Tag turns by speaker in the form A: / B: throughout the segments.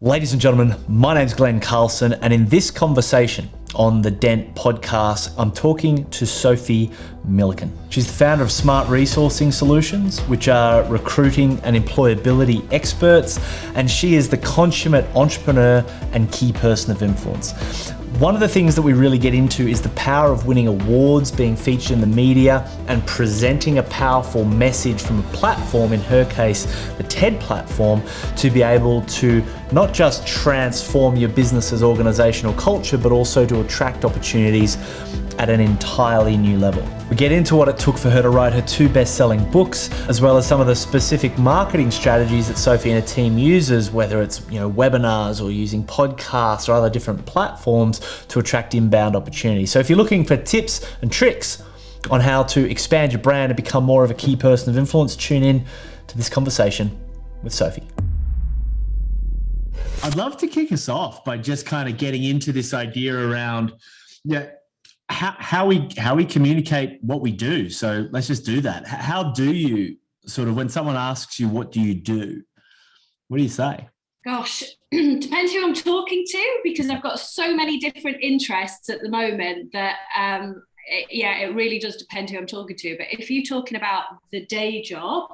A: Ladies and gentlemen, my name's Glenn Carlson, and in this conversation on the Dent Podcast, I'm talking to Sophie Milliken. She's the founder of Smart Resourcing Solutions, which are recruiting and employability experts, and she is the consummate entrepreneur and key person of influence. One of the things that we really get into is the power of winning awards, being featured in the media, and presenting a powerful message from a platform, in her case, the TED platform, to be able to not just transform your business's organizational culture, but also to attract opportunities at an entirely new level. We get into what it took for her to write her 2 best-selling books, as well as some of the specific marketing strategies that Sophie and her team uses, whether it's webinars or using podcasts or other different platforms to attract inbound opportunities. So if you're looking for tips and tricks on how to expand your brand and become more of a key person of influence, tune in to this conversation with Sophie. I'd love to kick us off by just kind of getting into this idea around how we communicate what we do. So let's just do that. How do you sort of, when someone asks you, what do you do? What do you say?
B: Gosh, depends who I'm talking to, because I've got so many different interests at the moment that, it really does depend who I'm talking to. But if you're talking about the day job,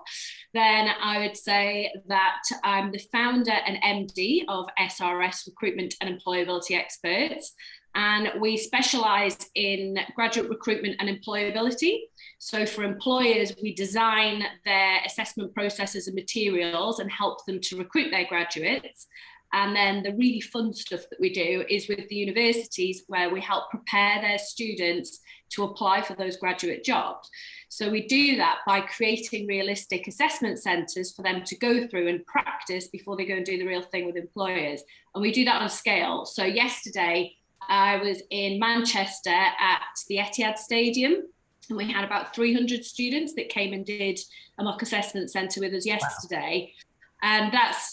B: then I would say that I'm the founder and MD of SRS Recruitment and Employability Experts. And we specialize in graduate recruitment and employability. So for employers, we design their assessment processes and materials and help them to recruit their graduates. And then the really fun stuff that we do is with the universities, where we help prepare their students to apply for those graduate jobs. So we do that by creating realistic assessment centres for them to go through and practice before they go and do the real thing with employers. And we do that on scale. So yesterday, I was in Manchester at the Etihad Stadium, and we had about 300 students that came and did a mock assessment centre with us yesterday. Wow. And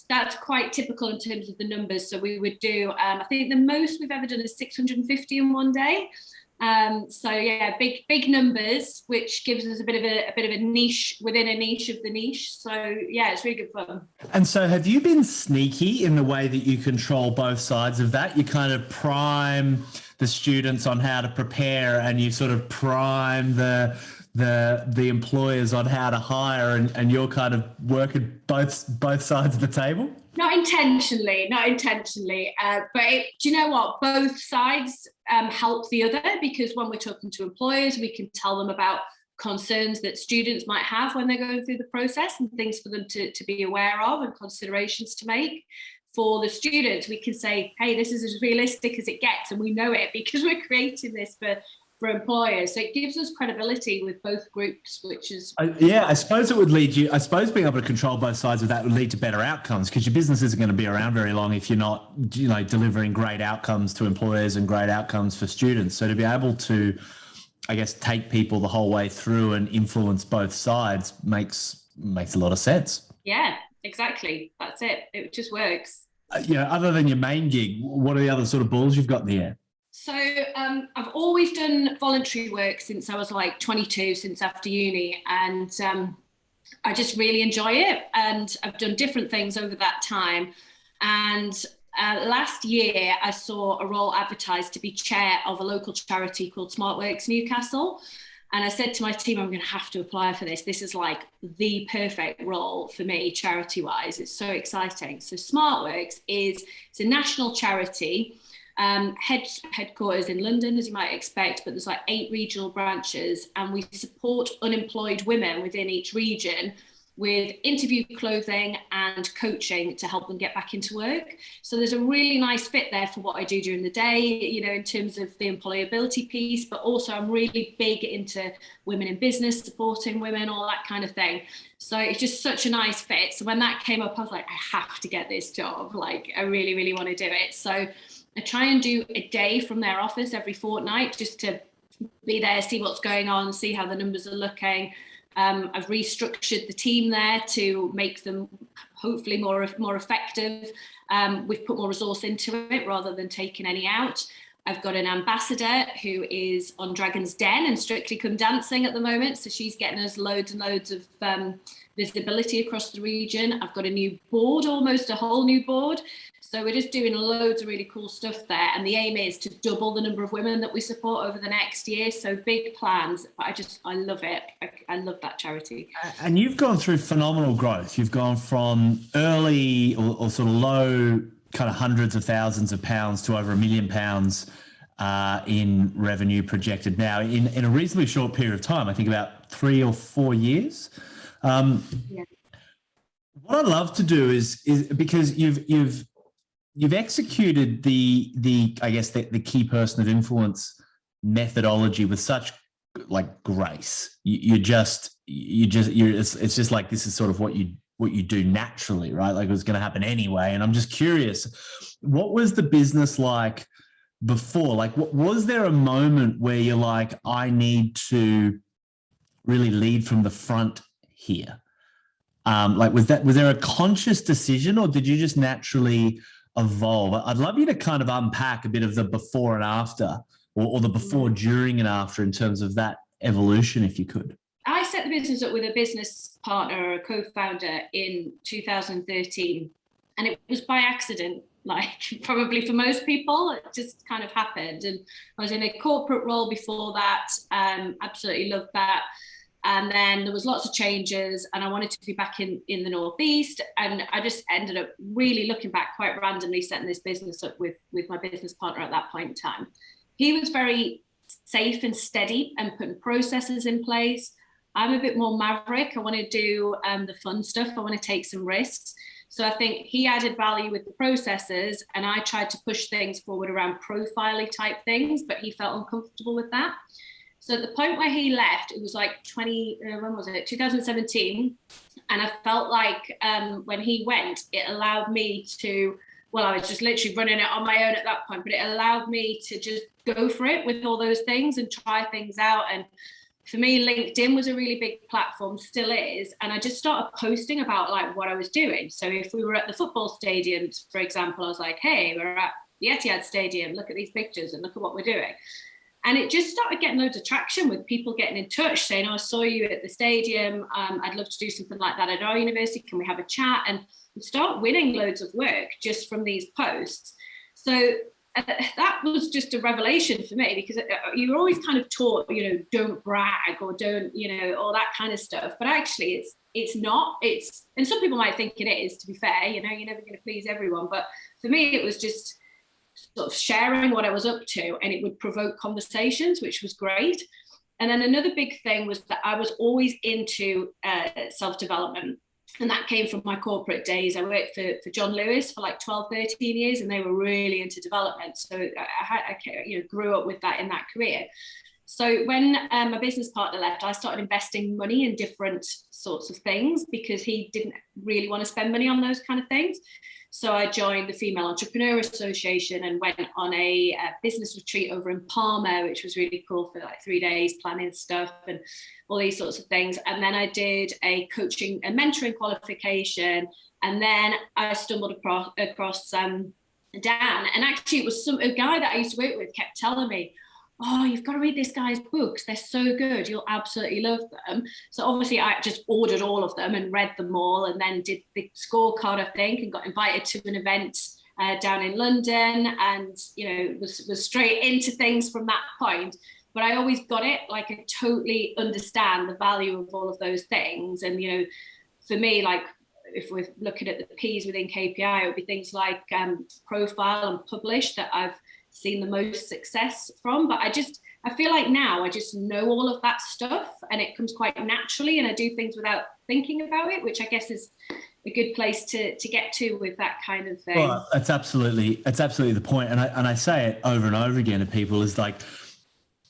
B: that's quite typical in terms of the numbers. So we would do, I think the most we've ever done is 650 in one day. Big numbers, which gives us a bit of a niche within a niche of the niche. So yeah, it's really good fun.
A: And so have you been sneaky in the way that you control both sides of that? You kind of prime the students on how to prepare, and you sort of prime the employers on how to hire, and you're kind of working both sides of the table?
B: Not intentionally. But do you know what? Both sides help the other, because when we're talking to employers, we can tell them about concerns that students might have when they're going through the process and things for them to be aware of and considerations to make. For the students, we can say, hey, this is as realistic as it gets, and we know it because we're creating this for employers. So it gives us credibility with both groups, which is...
A: I suppose it would lead you... I suppose being able to control both sides of that would lead to better outcomes, because your business isn't going to be around very long if you're not, delivering great outcomes to employers and great outcomes for students. So to be able to, I guess, take people the whole way through and influence both sides makes a lot of sense.
B: Yeah, exactly. That's it. It just works.
A: Other than your main gig, what are the other sort of balls you've got in the air?
B: So I've always done voluntary work since I was like 22, since after uni, and I just really enjoy it, and I've done different things over that time. And last year I saw a role advertised to be chair of a local charity called SmartWorks Newcastle, and I said to my team, I'm going to have to apply for this. This is like the perfect role for me, charity-wise. It's so exciting. So SmartWorks it's a national charity. Headquarters in London, as you might expect, but there's like 8 regional branches, and we support unemployed women within each region with interview clothing and coaching to help them get back into work. So there's a really nice fit there for what I do during the day, in terms of the employability piece, but also I'm really big into women in business, supporting women, all that kind of thing. So it's just such a nice fit. So when that came up, I was like, I have to get this job. Like, I really, really want to do it. So I try and do a day from their office every fortnight, just to be there, see what's going on, see how the numbers are looking. I've restructured the team there to make them hopefully more effective. We've put more resource into it rather than taking any out. I've got an ambassador who is on Dragon's Den and Strictly Come Dancing at the moment. So she's getting us loads and loads of visibility across the region. I've got a new board, almost a whole new board. So we're just doing loads of really cool stuff there. And the aim is to double the number of women that we support over the next year. So big plans, but I love it. I love that charity.
A: And you've gone through phenomenal growth. You've gone from early or sort of low kind of hundreds of thousands of pounds to over £1 million in revenue projected now in a reasonably short period of time, I think about 3 or 4 years.
B: Yeah.
A: What I'd love to do is because you've executed the I guess the key person of influence methodology with such like grace. It's just like, this is sort of what you do naturally, right? Like it was going to happen anyway. And I'm just curious, what was the business like before? Like, was there a moment where you're like, I need to really lead from the front here? Like, was there a conscious decision, or did you just naturally evolve? I'd love you to kind of unpack a bit of the before and after, or the before, during, and after in terms of that evolution, if you could.
B: I set the business up with a business partner or a co-founder in 2013, and it was by accident. Like probably for most people, it just kind of happened. And I was in a corporate role before that. Absolutely loved that. And then there was lots of changes, and I wanted to be back in the Northeast. And I just ended up really looking back quite randomly, setting this business up with my business partner at that point in time. He was very safe and steady and putting processes in place. I'm a bit more maverick. I want to do the fun stuff. I want to take some risks. So I think he added value with the processes, and I tried to push things forward around profile-y type things, but he felt uncomfortable with that. So at the point where he left, it was like 2017. And I felt like when he went, it allowed me to, well, I was just literally running it on my own at that point, but it allowed me to just go for it with all those things and try things out. And for me, LinkedIn was a really big platform, still is. And I just started posting about like what I was doing. So if we were at the football stadiums, for example, I was like, hey, we're at the Etihad Stadium, look at these pictures and look at what we're doing. And it just started getting loads of traction with people getting in touch saying, oh, I saw you at the stadium. I'd love to do something like that at our university. Can we have a chat? And we start winning loads of work just from these posts. So that was just a revelation for me, because you're always kind of taught, don't brag or don't, all that kind of stuff. But actually it's not. And some people might think it is, to be fair, you're never going to please everyone. But for me, it was just sort of sharing what I was up to, and it would provoke conversations, which was great. And then another big thing was that I was always into self-development. And that came from my corporate days. I worked for John Lewis for like 12, 13 years, and they were really into development. So I grew up with that in that career. So when my business partner left, I started investing money in different sorts of things, because he didn't really want to spend money on those kind of things. So I joined the Female Entrepreneur Association and went on a business retreat over in Palma, which was really cool, for like 3 days, planning stuff and all these sorts of things. And then I did a coaching and mentoring qualification. And then I stumbled across Dan. And actually it was a guy that I used to work with kept telling me, oh, you've got to read this guy's books. They're so good. You'll absolutely love them. So obviously I just ordered all of them and read them all, and then did the scorecard, I think, and got invited to an event down in London, and, was straight into things from that point. But I always got it. Like, I totally understand the value of all of those things. And, for me, like, if we're looking at the P's within KPI, it would be things like profile and publish that I've seen the most success from. But I feel like now I just know all of that stuff, and it comes quite naturally, and I do things without thinking about it, which I guess is a good place to get to with that kind of thing.
A: Well, that's absolutely the point. And I say it over and over again to people, is like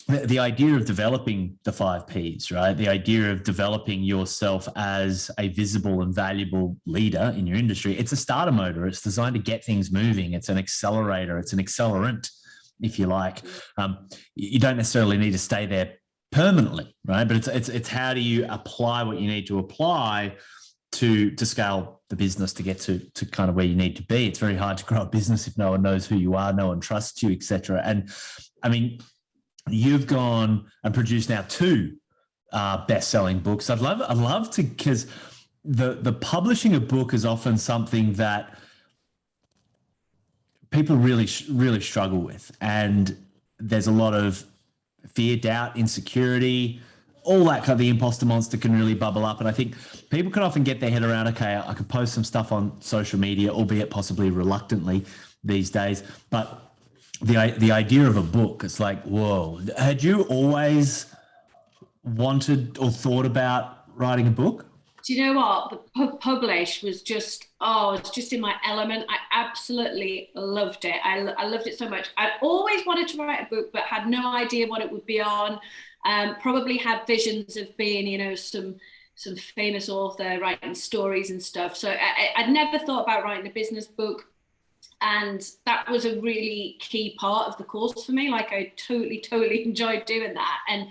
A: the idea of developing the 5 Ps, right? The idea of developing yourself as a visible and valuable leader in your industry. It's a starter motor. It's designed to get things moving. It's an accelerator. It's an accelerant, if you like. You don't necessarily need to stay there permanently, right? But it's how do you apply what you need to apply to scale the business to get to kind of where you need to be. It's very hard to grow a business if no one knows who you are, no one trusts you, etc. And I mean, you've gone and produced now 2 best-selling books. I'd love to, because the publishing a book is often something that people really struggle with. And there's a lot of fear, doubt, insecurity, all that kind of, the imposter monster can really bubble up. And I think people can often get their head around, okay, I could post some stuff on social media, albeit possibly reluctantly these days. But the idea of a book, it's like, whoa, had you always wanted or thought about writing a book?
B: Do you know what? The publish was just, it's just in my element. I absolutely loved it. I loved it so much. I always wanted to write a book, but had no idea what it would be on. Probably had visions of being, some famous author writing stories and stuff. So I'd never thought about writing a business book. And that was a really key part of the course for me. Like, I totally enjoyed doing that. And,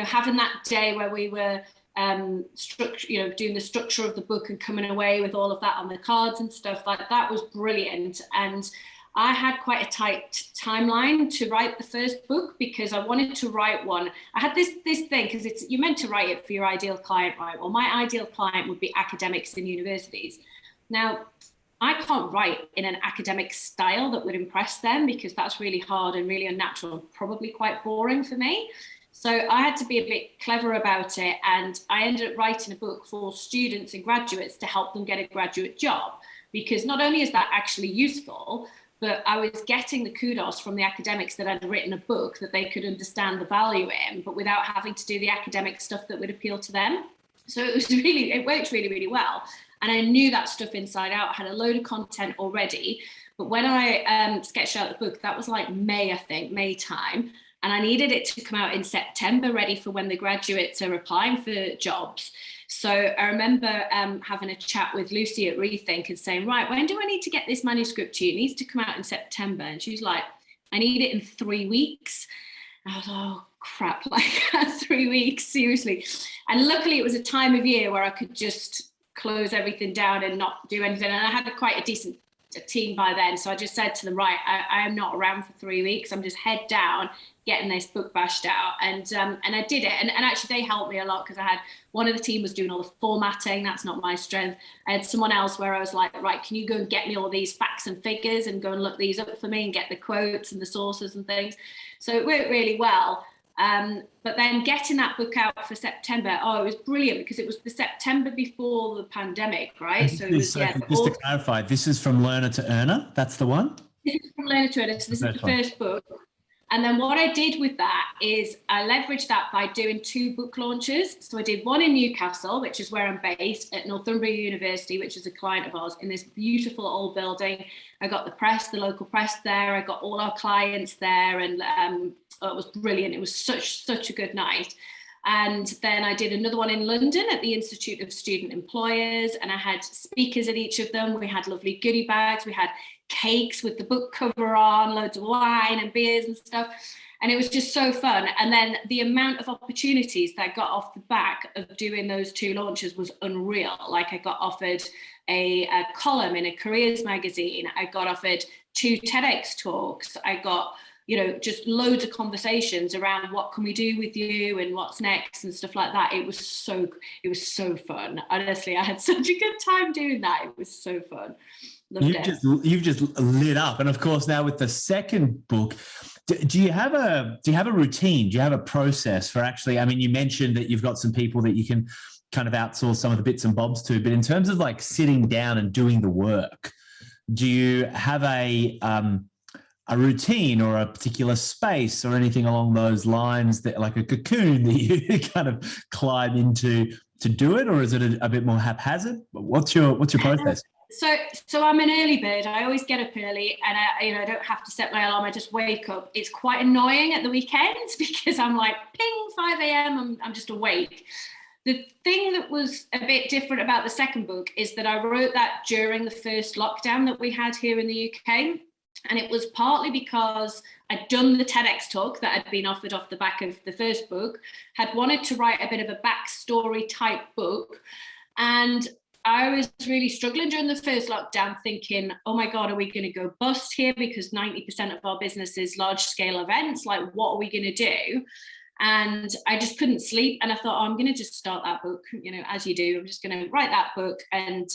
B: having that day where we were doing the structure of the book and coming away with all of that on the cards and stuff, like that was brilliant. And I had quite a tight timeline to write the first book because I wanted to write one. I had this thing, because you're meant to write it for your ideal client, right? Well, my ideal client would be academics in universities. Now, I can't write in an academic style that would impress them, because that's really hard and really unnatural and probably quite boring for me. So I had to be a bit clever about it, and I ended up writing a book for students and graduates to help them get a graduate job, because not only is that actually useful, but I was getting the kudos from the academics that I'd written a book that they could understand the value in, but without having to do the academic stuff that would appeal to them. So it worked really well. And I knew that stuff inside out. I had a load of content already. But when I sketched out the book, that was like May time. And I needed it to come out in September, ready for when the graduates are applying for jobs. So I remember having a chat with Lucy at Rethink and saying, right, when do I need to get this manuscript to you? It needs to come out in September. And she was like, I need it in 3 weeks. And I was like, oh, crap, like 3 weeks, seriously. And luckily it was a time of year where I could just close everything down and not do anything. And I had quite a decent team by then. So I just said to them, right, I am not around for 3 weeks. I'm just head down, getting this book bashed out. And I did it. And actually they helped me a lot, because I had one of the team was doing all the formatting. That's not my strength. I had someone else where I was like, right, can you go and get me all these facts and figures and go and look these up for me and get the quotes and the sources and things. So it worked really well. But then getting that book out for September, it was brilliant, because it was the September before the pandemic, right? So it was,
A: just to clarify, this is From Learner to Earner. That's the one?
B: This is From Learner to Earner. So this is the first book. And then what I did with that is I leveraged that by doing 2 book launches. So I did one in Newcastle, which is where I'm based, at Northumbria University, which is a client of ours, in this beautiful old building. I got the press, the local press there. I got all our clients there, and it was brilliant. It was such a good night. And then I did another one in London at the Institute of Student Employers, and I had speakers at each of them. We had lovely goodie bags. We had cakes with the book cover on, loads of wine and beers and stuff. And it was just so fun. And then the amount of opportunities that I got off the back of doing those 2 launches was unreal. Like, I got offered a column in a careers magazine. I got offered 2 TEDx talks. I got, just loads of conversations around what can we do with you and what's next and stuff like that. It was so fun. Honestly, I had such a good time doing that. It was so fun.
A: You've just lit up. And of course, now with the second book, do you have a routine? Do you have a process for actually, I mean, you mentioned that you've got some people that you can kind of outsource some of the bits and bobs to, but in terms of like sitting down and doing the work, do you have a routine or a particular space or anything along those lines, that like a cocoon that you kind of climb into to do it? Or is it a bit more haphazard? What's your process?
B: So I'm an early bird. I always get up early, and I don't have to set my alarm. I just wake up. It's quite annoying at the weekends because I'm like, ping, 5 a.m. I'm just awake. The thing that was a bit different about the second book is that I wrote that during the first lockdown that we had here in the UK. And it was partly because I'd done the TEDx talk that I'd been offered off the back of the first book, had wanted to write a bit of a backstory type book. And I was really struggling during the first lockdown, thinking, oh my God, are we going to go bust here? Because 90% of our business is large scale events. Like, what are we going to do? And I just couldn't sleep. And I thought, I'm going to just start that book, as you do. I'm just going to write that book and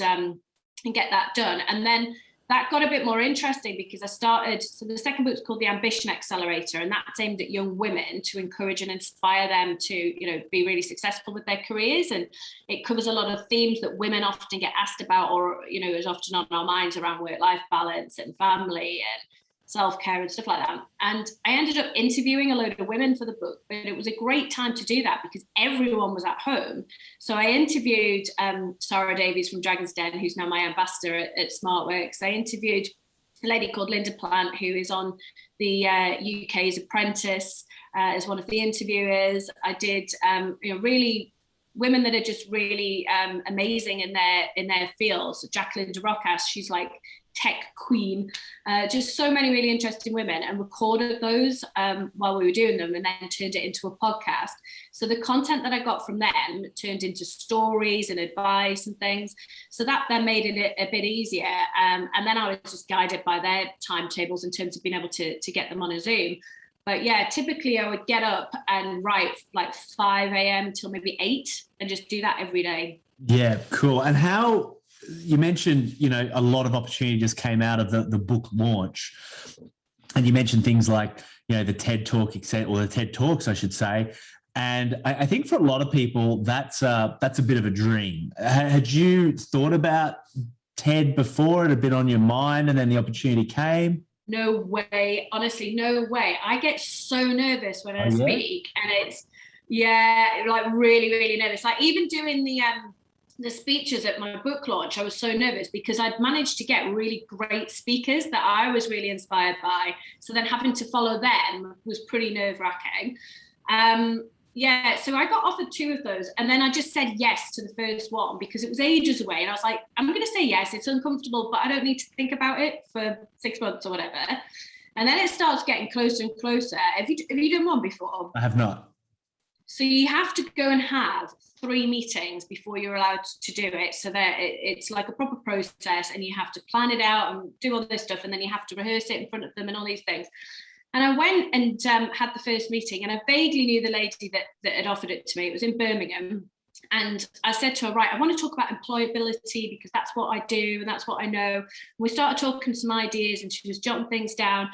B: get that done. And then that got a bit more interesting because I started, so the second book is called The Ambition Accelerator, and that's aimed at young women to encourage and inspire them to, be really successful with their careers. And it covers a lot of themes that women often get asked about, or, is often on our minds around work-life balance and family and self-care and stuff like that. And I ended up interviewing a load of women for the book, but it was a great time to do that because everyone was at home. So I interviewed Sarah Davies from Dragon's Den, who's now my ambassador at SmartWorks. I interviewed a lady called Linda Plant, who is on the UK's Apprentice as one of the interviewers. I did, really women that are just really amazing in their fields. So Jacqueline de Rocas, she's like tech queen, just so many really interesting women, and recorded those while we were doing them, and then turned it into a podcast. So the content that I got from them turned into stories and advice and things. So that then made it a bit easier. And then I was just guided by their timetables in terms of being able to get them on a Zoom. But yeah, typically I would get up and write like 5 a.m. till maybe 8 and just do that every day.
A: Yeah, cool. And how, you mentioned, a lot of opportunity just came out of the book launch. And you mentioned things like, the TED Talk, or the TED Talks, I should say. And I think for a lot of people, that's a bit of a dream. Had you thought about TED before? It had been on your mind and then the opportunity came?
B: No way. Honestly, no way. I get so nervous when I speak, and it's, like really, really nervous. Like even doing the speeches at my book launch, I was so nervous because I'd managed to get really great speakers that I was really inspired by. So then having to follow them was pretty nerve-wracking. So I got offered 2 of those, and then I just said yes to the first one because it was ages away, and I was like, I'm going to say yes. It's uncomfortable, but I don't need to think about it for 6 months or whatever. And then it starts getting closer and closer. Have you done one before?
A: I have not.
B: So you have to go and have 3 meetings before you're allowed to do it. So that it's like a proper process, and you have to plan it out and do all this stuff, and then you have to rehearse it in front of them and all these things. And I went and had the first meeting, and I vaguely knew the lady that had offered it to me. It was in Birmingham. And I said to her, right, I want to talk about employability because that's what I do and that's what I know. And we started talking some ideas, and she was jotting things down.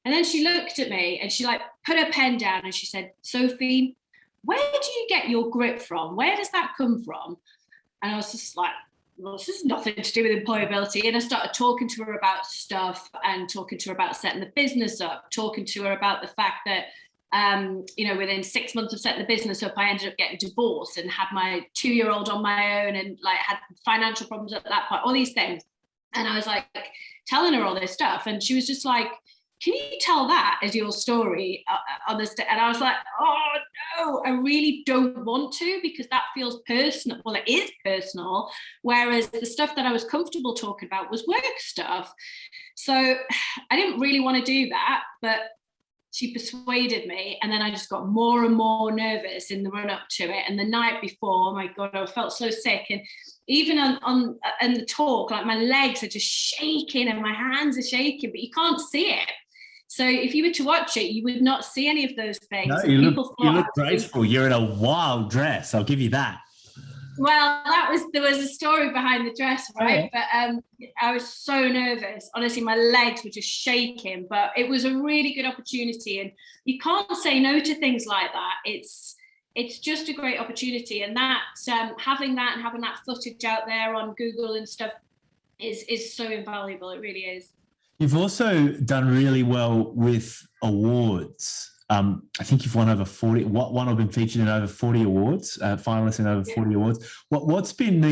B: And then she looked at me and she put her pen down and she said, Sophie, where do you get your grit from? Where does that come from? And I was just like, well, this has nothing to do with employability. And I started talking to her about stuff and talking to her about setting the business up, talking to her about the fact that, within 6 months of setting the business up, I ended up getting divorced and had my 2-year-old on my own and had financial problems at that point, all these things. And I was telling her all this stuff. And she was just like, can you tell that as your story on this? And I was like, oh no, I really don't want to, because that feels personal. Well, it is personal. Whereas the stuff that I was comfortable talking about was work stuff. So I didn't really want to do that, but she persuaded me. And then I just got more and more nervous in the run up to it. And the night before, oh my God, I felt so sick. And even on the talk, my legs are just shaking and my hands are shaking, but you can't see it. So if you were to watch it, you would not see any of those things.
A: No, you look graceful. You're in a wild dress. I'll give you that.
B: Well, there was a story behind the dress, right? Oh. But I was so nervous. Honestly, my legs were just shaking. But it was a really good opportunity, and you can't say no to things like that. It's just a great opportunity, and that having that footage out there on Google and stuff is so invaluable. It really is.
A: You've also done really well with awards. I think you've won over 40. One have been featured in over 40 awards, finalists in over 40 awards. What's been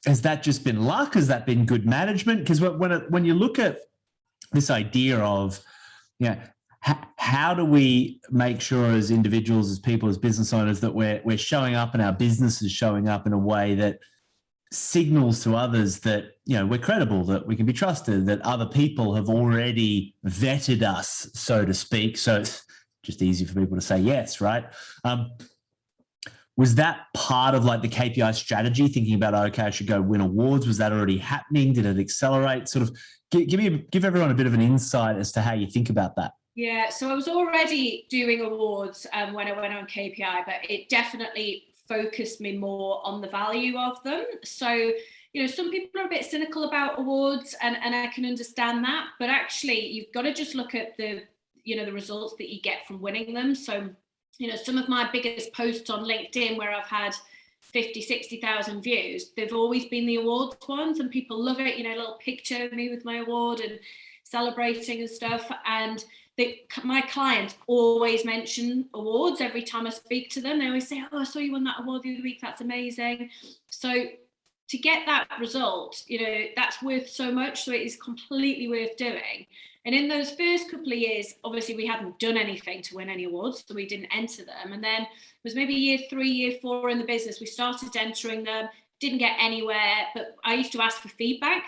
A: has that just been luck? Has that been good management? Because when you look at this idea of, how do we make sure as individuals, as people, as business owners, that we're showing up and our business is showing up in a way that signals to others that, we're credible, that we can be trusted, that other people have already vetted us, so to speak. So it's just easy for people to say yes, right? Was that part of the KPI strategy, thinking about, okay, I should go win awards? Was that already happening? Did it accelerate? Sort of give everyone a bit of an insight as to how you think about that.
B: Yeah, so I was already doing awards when I went on KPI, but it definitely focused me more on the value of them. So some people are a bit cynical about awards, and I can understand that, but actually you've got to just look at the results that you get from winning them. So, some of my biggest posts on LinkedIn where I've had 50, 60,000 views, they've always been the awards ones, and people love it, a little picture of me with my award and celebrating and stuff. And my clients always mention awards every time I speak to them. They always say, oh, I saw you won that award the other week, that's amazing. So to get that result, that's worth so much. So it is completely worth doing. And in those first couple of years, obviously we hadn't done anything to win any awards, so we didn't enter them. And then it was maybe year 3, year 4 in the business, we started entering them, didn't get anywhere, but I used to ask for feedback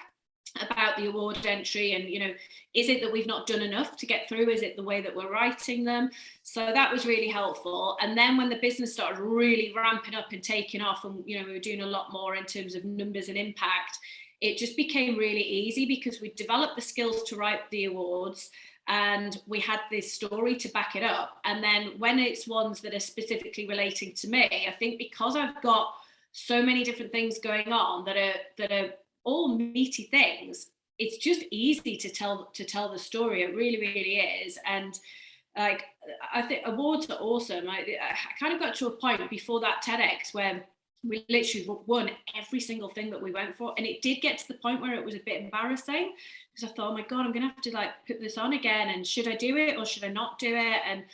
B: about the award entry, and is it that we've not done enough to get through? Is it the way that we're writing them? So that was really helpful. And then when the business started really ramping up and taking off, and we were doing a lot more in terms of numbers and impact, it just became really easy because we developed the skills to write the awards, and we had this story to back it up. And then when it's ones that are specifically relating to me, I think because I've got so many different things going on that are all meaty things, it's just easy to tell the story. It really, really is. And I think awards are awesome. I kind of got to a point before that TEDx where we literally won every single thing that we went for, and it did get to the point where it was a bit embarrassing because I thought, oh my god, I'm gonna have to put this on again, and should I do it or should I not do it? And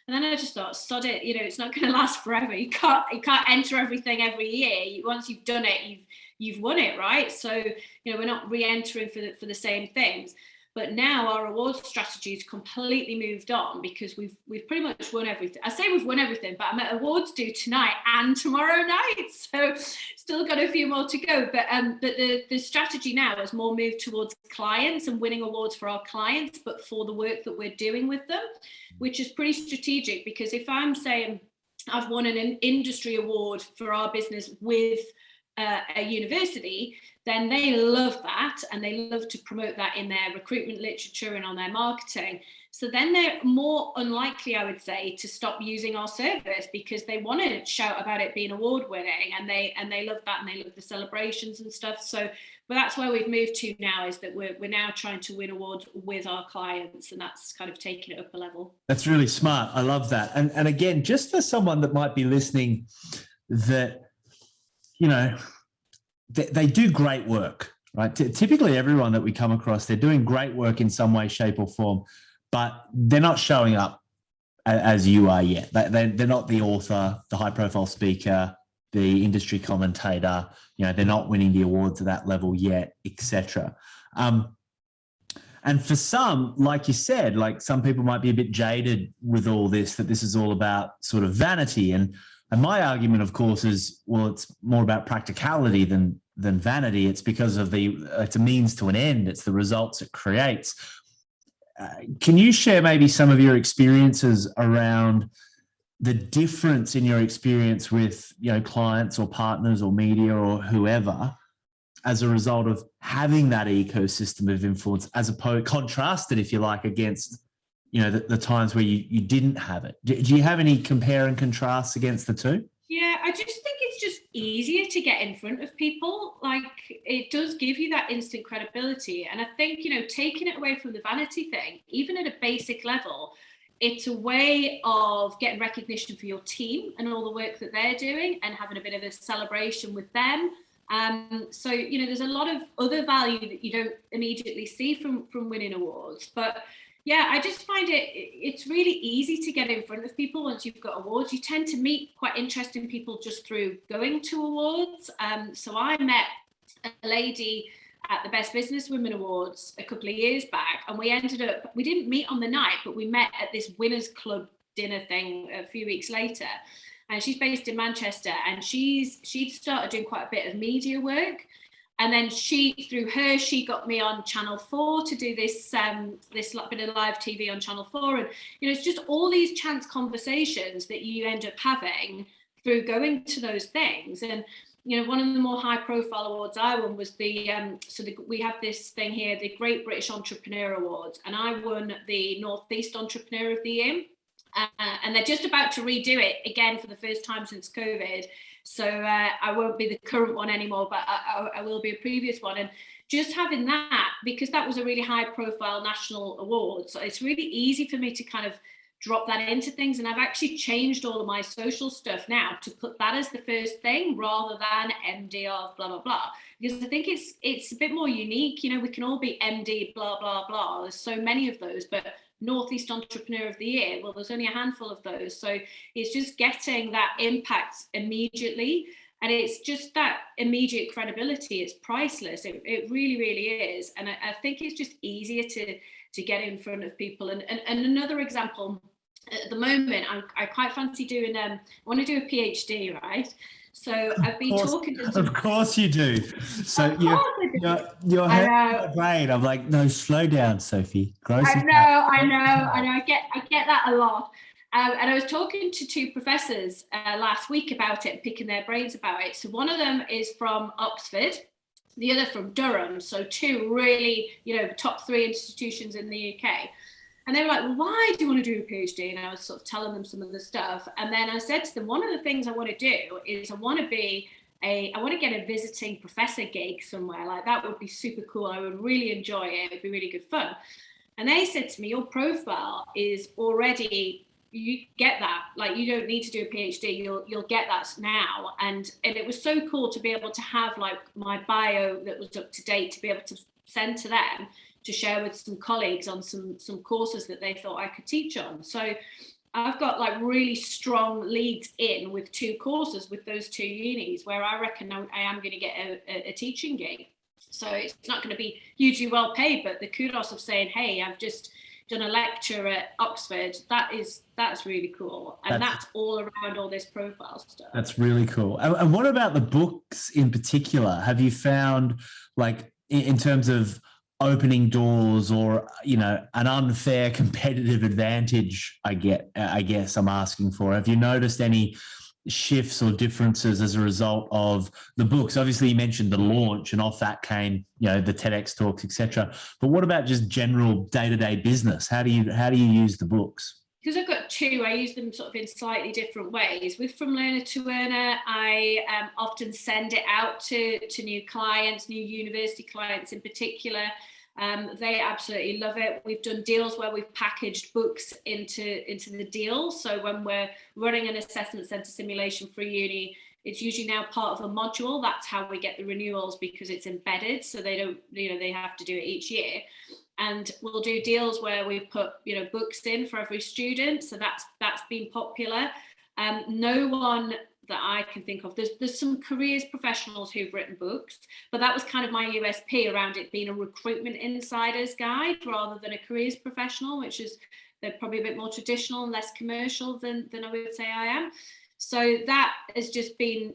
B: then I just thought, sod it, it's not going to last forever. You can't enter everything every year. Once you've done it, you've won it, right? So we're not re-entering for the same things. But now our awards strategy has completely moved on because we've pretty much won everything. I say we've won everything, but I'm at awards due tonight and tomorrow night, so still got a few more to go. But the strategy now is more moved towards clients and winning awards for our clients, but for the work that we're doing with them, which is pretty strategic. Because if I'm saying I've won an industry award for our business with a university, then they love that, and they love to promote that in their recruitment literature and on their marketing. So then they're more unlikely, I would say, to stop using our service because they want to shout about it being award winning, and they love that, and they love the celebrations and stuff. So but that's where we've moved to now, is that we're now trying to win awards with our clients, and that's kind of taking it up a level.
A: That's really smart. I love that. And again, just for someone that might be listening that they do great work, right? Typically everyone that we come across, they're doing great work in some way, shape or form, but they're not showing up as you are yet. They're not the author, the high profile speaker, the industry commentator, they're not winning the awards at that level yet, etc. And for some, like you said, some people might be a bit jaded with all this, that this is all about sort of vanity. And my argument, of course, is, well, it's more about practicality than vanity. It's because of it's a means to an end. It's the results it creates. Can you share maybe some of your experiences around the difference in your experience with, clients or partners or media or whoever as a result of having that ecosystem of influence, as opposed, contrasted, if you like, against the times where you didn't have it? Do you have any compare and contrasts against the two?
B: Yeah, I just think it's just easier to get in front of people. It does give you that instant credibility. And I think, taking it away from the vanity thing, even at a basic level, it's a way of getting recognition for your team and all the work that they're doing, and having a bit of a celebration with them. So, there's a lot of other value that you don't immediately see from winning awards. But yeah, I just find it's really easy to get in front of people once you've got awards. You tend to meet quite interesting people just through going to awards. So I met a lady at the Best Business Women Awards a couple of years back, and we didn't meet on the night, but we met at this Winners Club dinner thing a few weeks later. And she's based in Manchester, and she'd started doing quite a bit of media work. And then she got me on Channel 4 to do this bit of live TV on Channel 4. And, it's just all these chance conversations that you end up having through going to those things. And, one of the more high profile awards I won was we have this thing here, the Great British Entrepreneur Awards. And I won the Northeast Entrepreneur of the Year. And they're just about to redo it again for the first time since COVID. So I won't be the current one anymore, but I will be a previous one. And just having that, because that was a really high profile national award, so it's really easy for me to kind of drop that into things. And I've actually changed all of my social stuff now to put that as the first thing rather than MD of blah, blah, blah. Because I think it's a bit more unique. You know, we can all be MD, blah, blah, blah. There's so many of those, but Northeast Entrepreneur of the Year, well, there's only a handful of those. So it's just getting that impact immediately. And it's just that immediate credibility. It's priceless. It really, really is. And I think it's just easier to get in front of people. And another example, at the moment, I quite fancy doing, I want to do a PhD, right? So I've been talking to some...
A: Of course you do. So you're hurting my brain. I'm like, no, slow down, Sophie.
B: I know. I get that a lot. And I was talking to two professors last week about it, picking their brains about it. So one of them is from Oxford, the other from Durham. So two really, top 3 institutions in the UK. And they were like, well, why do you want to do a PhD? And I was sort of telling them some of the stuff. And then I said to them, one of the things I want to do is I want to get a visiting professor gig somewhere. Like, that would be super cool. I would really enjoy it. It'd be really good fun. And they said to me, your profile is already, you get that. Like, you don't need to do a PhD. You'll get that now. And it was so cool to be able to have like my bio that was up to date, to be able to send to them, to share with some colleagues on some courses that they thought I could teach on. So I've got like really strong leads in with 2 courses with those 2 unis where I reckon I am going to get a teaching gig. So it's not going to be hugely well paid, but the kudos of saying, hey, I've just done a lecture at Oxford, that's really cool. And that's all around all this profile stuff. That's
A: really cool. And what about the books in particular? Have you found, like, in terms of opening doors or, an unfair competitive advantage, I guess I'm asking for. Have you noticed any shifts or differences as a result of the books? Obviously, you mentioned the launch, and off that came, the TEDx talks, etc. But what about just general day-to-day business? How do you use the books?
B: Because I've got 2, I use them sort of in slightly different ways. With From Learner to Earner, I often send it out to new clients, new university clients in particular. They absolutely love it. We've done deals where we've packaged books into the deal. So when we're running an assessment centre simulation for a uni, it's usually now part of a module. That's how we get the renewals, because it's embedded. So they don't, they have to do it each year. And we'll do deals where we put, books in for every student. So that's been popular. No one that I can think of. There's some careers professionals who've written books, but that was kind of my USP around it being a recruitment insider's guide rather than a careers professional, which is, they're probably a bit more traditional and less commercial than I would say I am. So that has just been,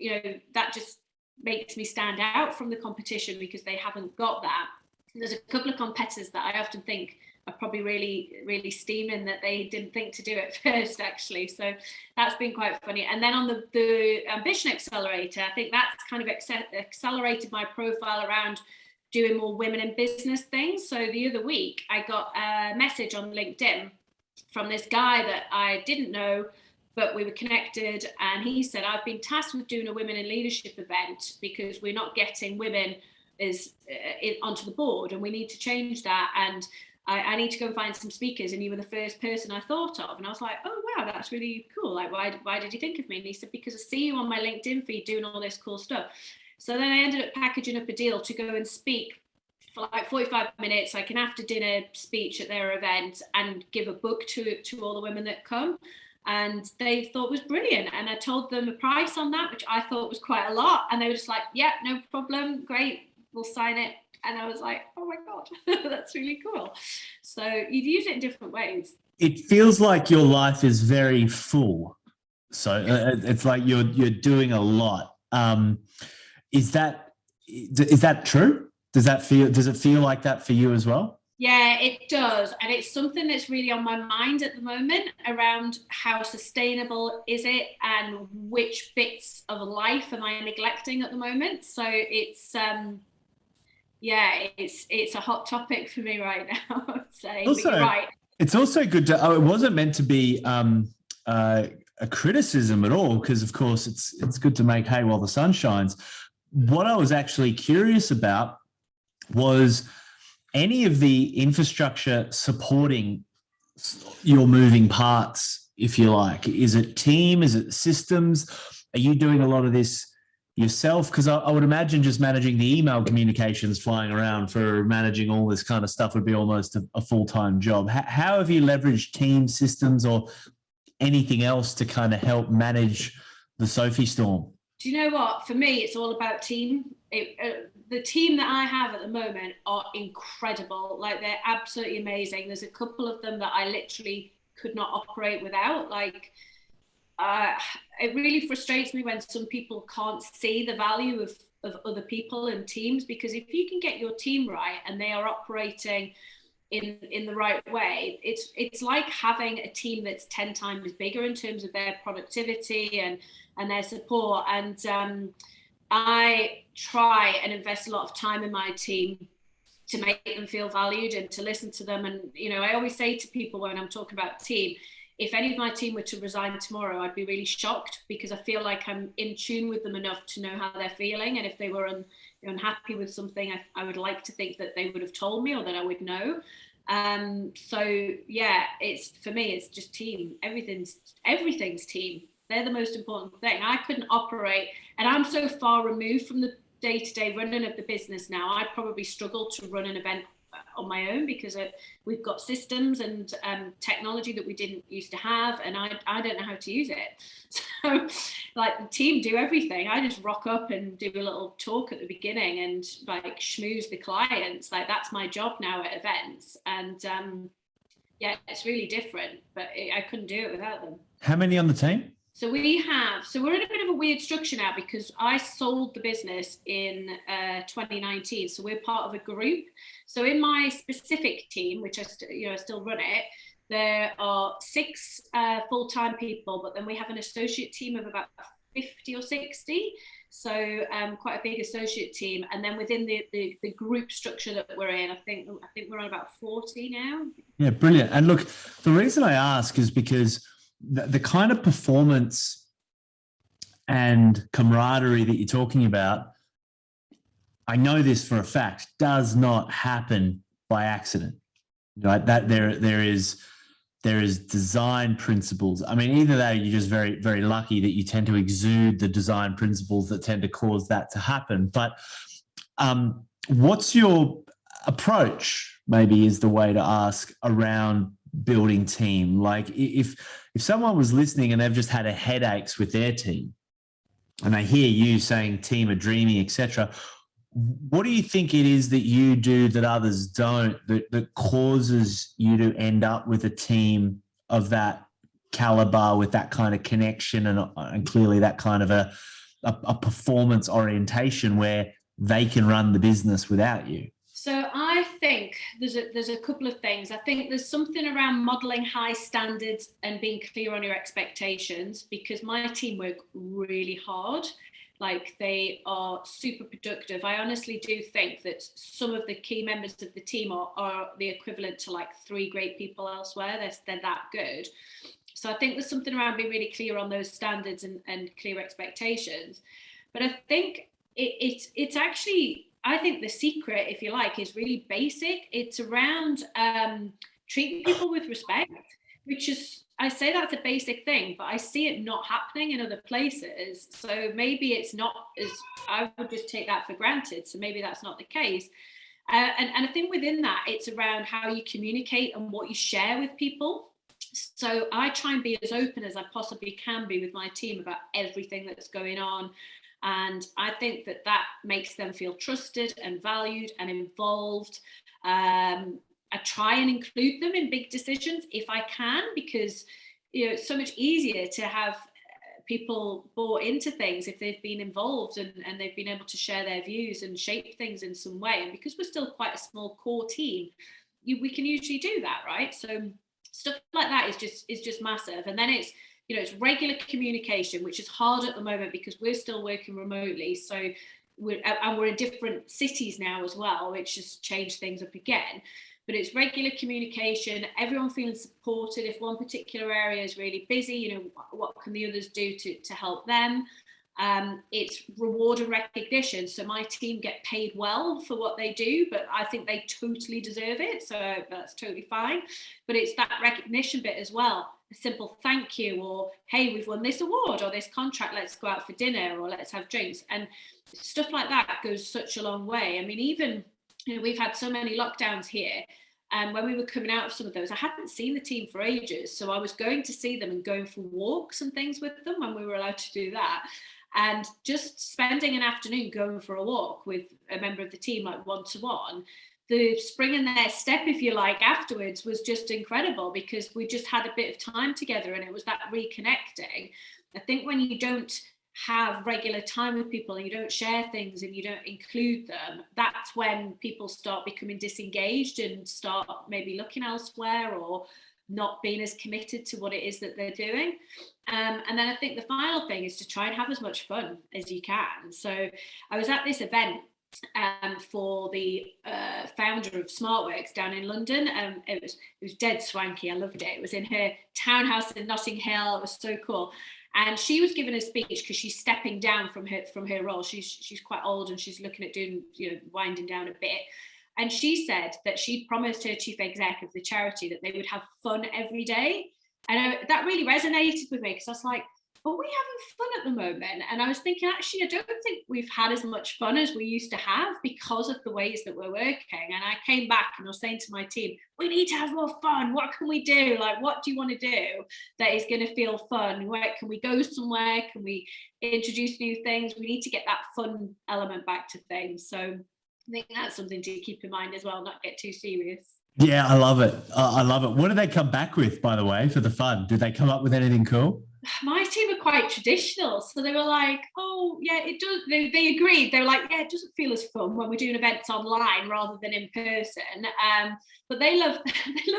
B: that just makes me stand out from the competition because they haven't got that. There's a couple of competitors that I often think are probably really, really steaming that they didn't think to do it first, actually. So that's been quite funny. And then on the Ambition Accelerator, I think that's kind of accelerated my profile around doing more women in business things. So the other week, I got a message on LinkedIn from this guy that I didn't know, but we were connected. And he said, I've been tasked with doing a women in leadership event because we're not getting women onto the board, and we need to change that. And I need to go and find some speakers, and you were the first person I thought of. And I was like, oh, wow, that's really cool. Like, why did you think of me? And he said, because I see you on my LinkedIn feed doing all this cool stuff. So then I ended up packaging up a deal to go and speak for like 45 minutes, like an after dinner speech at their event, and give a book to all the women that come. And they thought it was brilliant. And I told them a price on that, which I thought was quite a lot. And they were just like, yeah, no problem. Great. We'll sign it. And I was like, oh my God, that's really cool. So you'd use it in different ways.
A: It feels like your life is very full. So it's like you're doing a lot. Is that true? Does it feel like that for you as well?
B: Yeah, it does. And it's something that's really on my mind at the moment around how sustainable is it and which bits of life am I neglecting at the moment. So it's it's a hot topic for me right now, I'd say.
A: Also,
B: but you're right.
A: It's also good to, it wasn't meant to be a criticism at all, because of course it's good to make hay while the sun shines. What I was actually curious about was any of the infrastructure supporting your moving parts, if you like. Is it team? Is it systems? Are you doing a lot of this yourself? Because I would imagine just managing the email communications flying around for managing all this kind of stuff would be almost a full-time job. How have you leveraged team systems or anything else to kind of help manage the Sophie storm?
B: Do you know what? For me, it's all about team. The team that I have at the moment are incredible. Like, they're absolutely amazing. There's a couple of them that I literally could not operate without. Like, it really frustrates me when some people can't see the value of other people and teams, because if you can get your team right and they are operating in the right way, it's like having a team that's 10 times bigger in terms of their productivity and their support. And I try and invest a lot of time in my team to make them feel valued and to listen to them. And, you know, I always say to people when I'm talking about team, if any of my team were to resign tomorrow, I'd be really shocked, because I feel like I'm in tune with them enough to know how they're feeling. And if they were unhappy with something, I would like to think that they would have told me, or that I would know. So yeah, for me, it's just team. Everything's team. They're the most important thing. I couldn't operate, and I'm so far removed from the day-to-day running of the business now. I probably struggle to run an event on my own, because we've got systems and technology that we didn't used to have, and I don't know how to use it. So, like, the team do everything. I just rock up and do a little talk at the beginning and like schmooze the clients. Like, that's my job now at events. And yeah, it's really different, but I couldn't do it without them.
A: How many on the team?
B: So we're in a bit of a weird structure now, because I sold the business in 2019. So we're part of a group. So in my specific team, which I still run it, there are 6 full-time people, but then we have an associate team of about 50 or 60. So quite a big associate team. And then within the group structure that we're in, I think we're on about 40 now.
A: Yeah, brilliant. And look, the reason I ask is because the kind of performance and camaraderie that you're talking about, I know this for a fact, does not happen by accident. Right? That there is design principles. I mean, either that or you're just very, very lucky that you tend to exude the design principles that tend to cause that to happen. But what's your approach, maybe, is the way to ask, around building team? Like, if someone was listening and they've just had a headaches with their team, and they hear you saying team are dreaming, etc., what do you think it is that you do that others don't, that causes you to end up with a team of that caliber, with that kind of connection and clearly that kind of a performance orientation where they can run the business without you?
B: So I think there's a couple of things. I think there's something around modeling high standards and being clear on your expectations, because my team work really hard. Like, they are super productive. I honestly do think that some of the key members of the team are the equivalent to like 3 great people elsewhere. They're that good. So I think there's something around being really clear on those standards and clear expectations. But I think it's actually, I think the secret, if you like, is really basic. It's around treating people with respect, which is, I say that's a basic thing, but I see it not happening in other places. So maybe it's not as, I would just take that for granted. So maybe that's not the case. And I think within that, it's around how you communicate and what you share with people. So I try and be as open as I possibly can be with my team about everything that's going on. And I think that makes them feel trusted and valued and involved. I try and include them in big decisions if I can, because it's so much easier to have people bought into things if they've been involved and they've been able to share their views and shape things in some way. And because we're still quite a small core team, we can usually do that, right? So stuff like that is just massive. And then it's regular communication, which is hard at the moment because we're still working remotely. So we're in different cities now as well, which has changed things up again. but it's regular communication, everyone feeling supported. If one particular area is really busy, you know, what can the others do to help them? It's reward and recognition. So my team get paid well for what they do, but I think they totally deserve it. So that's totally fine. But it's that recognition bit as well. A simple thank you, or hey, we've won this award or this contract, let's go out for dinner or let's have drinks. And stuff like that goes such a long way. I mean, even, you know, we've had so many lockdowns here. And when we were coming out of some of those, I hadn't seen the team for ages. So I was going to see them and going for walks and things with them when we were allowed to do that. And just spending an afternoon going for a walk with a member of the team, like one-to-one, the spring in their step, if you like, afterwards was just incredible, because we just had a bit of time together and it was that reconnecting. I think when you don't have regular time with people and you don't share things and you don't include them, that's when people start becoming disengaged and start maybe looking elsewhere or not being as committed to what it is that they're doing. And then I think the final thing is to try and have as much fun as you can. So I was at this event for the founder of SmartWorks down in London. It was dead swanky. I loved it. It was in her townhouse in Notting Hill. It was so cool. And she was giving a speech because she's stepping down from her role. She's quite old and she's looking at doing, you know, winding down a bit. And she said that she promised her chief exec of the charity that they would have fun every day. And that really resonated with me, because I was like, are we having fun at the moment? And I was thinking, actually, I don't think we've had as much fun as we used to have because of the ways that we're working. And I came back and I was saying to my team, we need to have more fun. What can we do? Like, what do you want to do that is going to feel fun? Where can we go somewhere? Can we introduce new things? We need to get that fun element back to things. So I think that's something to keep in mind as well, not get too serious.
A: Yeah, I love it. I love it. What did they come back with, by the way, for the fun? Did they come up with anything cool?
B: My team are quite traditional. So they were like, oh, yeah, it does. They agreed. They were like, yeah, it doesn't feel as fun when we're doing events online rather than in person. But they love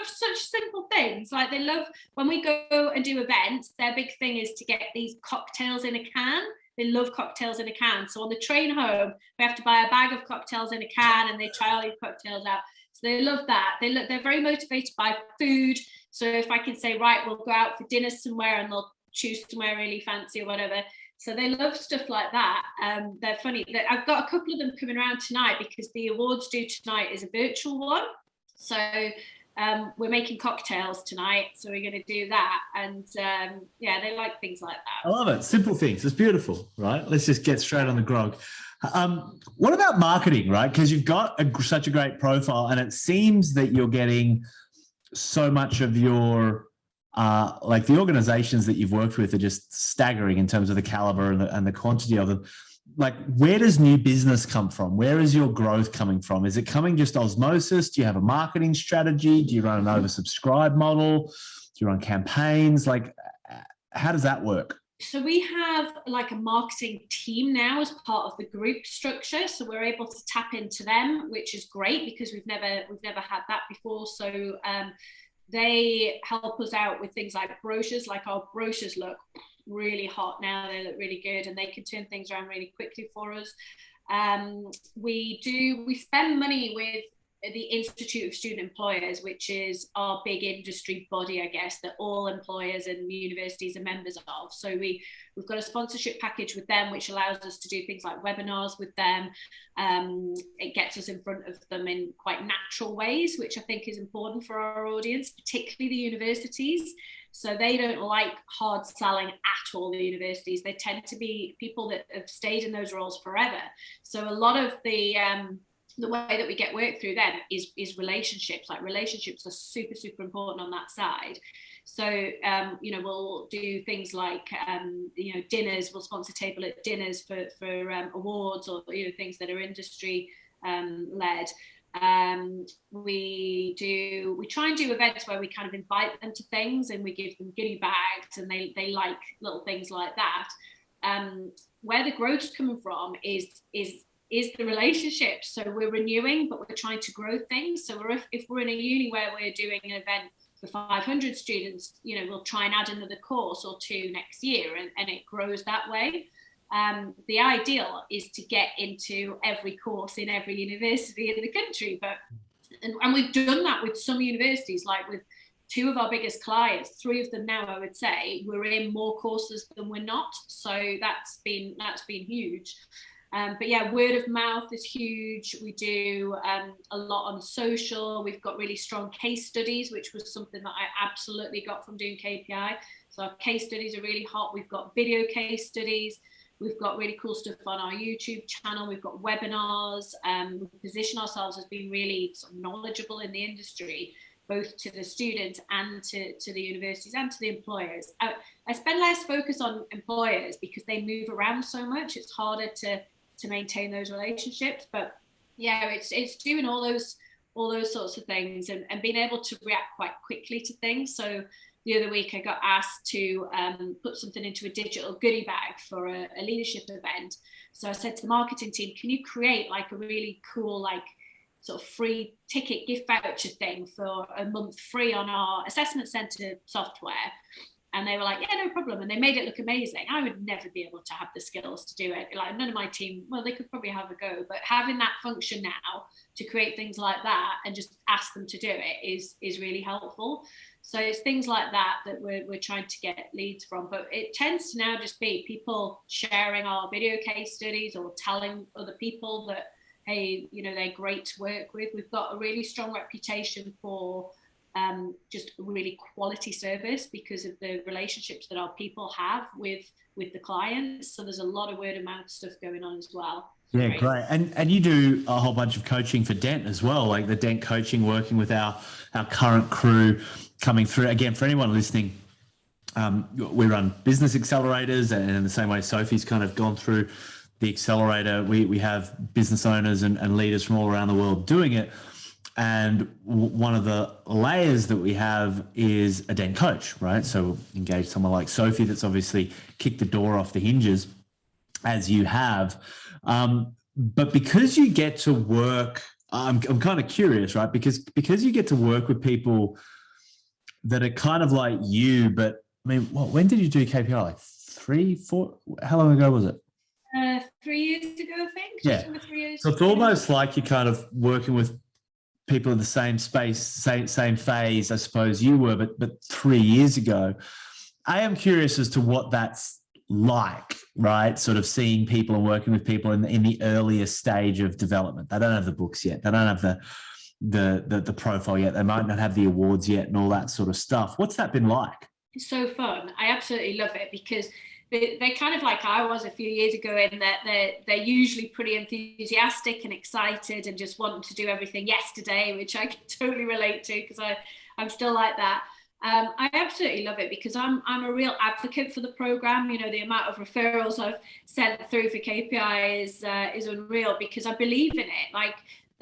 B: such simple things. Like, they love when we go and do events, their big thing is to get these cocktails in a can. They love cocktails in a can. So on the train home, we have to buy a bag of cocktails in a can and they try all these cocktails out. So they love that. They're very motivated by food. So if I can say, right, we'll go out for dinner somewhere, and they'll choose somewhere really fancy or whatever. So they love stuff like that. They're funny. I've got a couple of them coming around tonight, because the awards due tonight is a virtual one. So we're making cocktails tonight, so we're going to do that. And yeah, they like things like that.
A: I love it. Simple things. It's beautiful, right? Let's just get straight on the grog. What about marketing, right? Because you've got such a great profile, and it seems that you're getting so much of your, like, the organizations that you've worked with are just staggering in terms of the caliber and the quantity of them. Like, where does new business come from? Where is your growth coming from? Is it coming just osmosis? Do you have a marketing strategy? Do you run an oversubscribed model? Do you run campaigns? Like, how does that work?
B: So we have like a marketing team now as part of the group structure. So we're able to tap into them, which is great, because we've never had that before. So they help us out with things like brochures. Like, our brochures look really hot now. They look really good, and they can turn things around really quickly for us. We spend money with the Institute of Student Employers, which is our big industry body, I guess, that all employers and universities are members of. So we've got a sponsorship package with them, which allows us to do things like webinars with them. It gets us in front of them in quite natural ways, which I think is important for our audience, particularly the universities. So they don't like hard selling at all, the universities. They tend to be people that have stayed in those roles forever. So a lot of the way that we get work through them is relationships. Like, relationships are super, super important on that side. So, you know, we'll do things like, you know, dinners. We'll sponsor table at dinners for awards, or, you know, things that are industry led. We try and do events where we kind of invite them to things, and we give them goodie bags, and they like little things like that. Where the growth's coming from is the relationship. So we're renewing, but we're trying to grow things. So if we're in a uni where we're doing an event for 500 students, you know, we'll try and add another course or two next year, and it grows that way. The ideal is to get into every course in every university in the country, but And we've done that with some universities, like with two of our biggest clients, three of them now, I would say, we're in more courses than we're not. So that's been huge. But yeah, word of mouth is huge. We do a lot on social. We've got really strong case studies, which was something that I absolutely got from doing KPI. So our case studies are really hot. We've got video case studies. We've got really cool stuff on our YouTube channel. We've got webinars. We position ourselves as being really sort of knowledgeable in the industry, both to the students and to the universities and to the employers. I spend less focus on employers because they move around so much. It's harder to maintain those relationships. But yeah, it's doing all those sorts of things and being able to react quite quickly to things. So the other week I got asked to put something into a digital goodie bag for a leadership event. So I said to the marketing team, can you create like a really cool, like sort of free ticket gift voucher thing for a month free on our assessment center software? And they were like, yeah, no problem. And they made it look amazing. I would never be able to have the skills to do it. Like none of my team, well, they could probably have a go, but having that function now to create things like that and just ask them to do it is really helpful. So it's things like that we're trying to get leads from. But it tends to now just be people sharing our video case studies or telling other people that, hey, you know, they're great to work with. We've got a really strong reputation for just really quality service because of the relationships that our people have with the clients. So there's a lot of word of mouth stuff going on as well.
A: Yeah, great. And you do a whole bunch of coaching for Dent as well, like the Dent coaching, working with our current crew coming through. Again, for anyone listening, we run business accelerators, and in the same way Sophie's kind of gone through the accelerator, we have business owners and leaders from all around the world doing it. And one of the layers that we have is a Dent coach, right? So engage someone like Sophie that's obviously kicked the door off the hinges as you have. But because you get to work, I'm kind of curious, right? Because you get to work with people that are kind of like you, but I mean, when did you do KPI? Like 3, 4, how long ago was it?
B: 3 years ago, I think.
A: Yeah.
B: Just over 3 years.
A: So it's almost like you're kind of working with people in the same space, same phase, I suppose you were, but 3 years ago. I am curious as to what that's like, right? Sort of seeing people and working with people in the earlier stage of development. They don't have the books yet. They don't have the profile yet. They might not have the awards yet and all that sort of stuff. What's that been like?
B: It's so fun. I absolutely love it because they're kind of like I was a few years ago in that they're usually pretty enthusiastic and excited and just wanting to do everything yesterday, which I can totally relate to because I'm still like that. I absolutely love it because I'm a real advocate for the program. You know, the amount of referrals I've sent through for KPI is unreal because I believe in it. Like,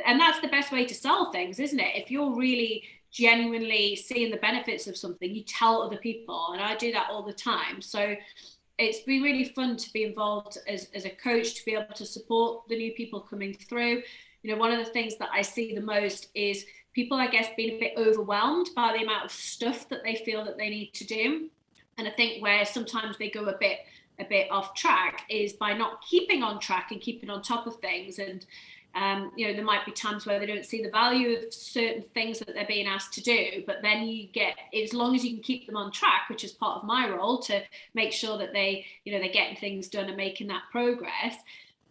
B: and that's the best way to sell things, isn't it? If you're really genuinely seeing the benefits of something, you tell other people, and I do that all the time. So it's been really fun to be involved as a coach, to be able to support the new people coming through. You know, one of the things that I see the most is people, I guess, being a bit overwhelmed by the amount of stuff that they feel that they need to do. And I think where sometimes they go a bit off track is by not keeping on track and keeping on top of things. And you know, there might be times where they don't see the value of certain things that they're being asked to do, but then you get, as long as you can keep them on track, which is part of my role to make sure that they're getting things done and making that progress,